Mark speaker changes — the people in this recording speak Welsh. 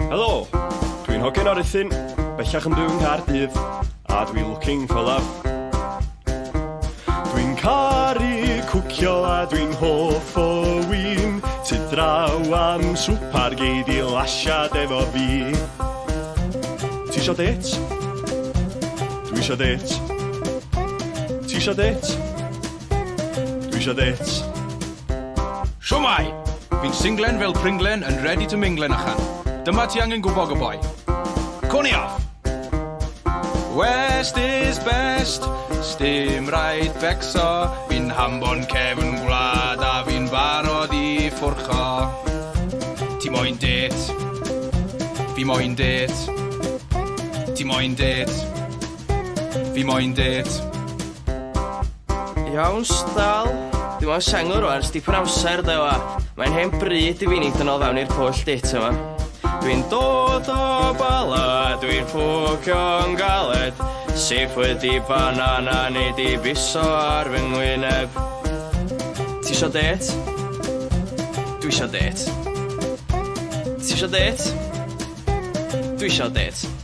Speaker 1: Helo, dwi'n Hogyn Oruthun, bellach yn byw yng Nghaerdydd, a dwi'n looking for love. Dwi'n caru cwcio a dwi'n hoff o win, tu draw am swpar gei di lasiad efo fi. Ti isio det? Dwi isio det. Ti isio det? Dwi isio det.
Speaker 2: Siwmai! Fi'n singlen fel Pringlen yn ready to minglen achan. Dyma ti angen gwybod y boi. Cwni off! West is best, stym rhaid becso. Fi'n hambon cefn gwlad a fi'n barod i ffwrcho. Ti moyn det? Fi moyn det? Ti moyn det? Fi moyn det?
Speaker 3: Iawn, stal. Dwi'n mewn sengl rwan, stipyn amser dewa. Mae'n hen bryd i fi nid yn ôl fewn i'r pwll dit yma. Dwi'n dod o bala, dwi'n ffwcio'n galed. Sif wedi banana neu di biso ar fy ngwyneb. Ti isio det? Dwi isio det. Ti isio det? Dwi isio det.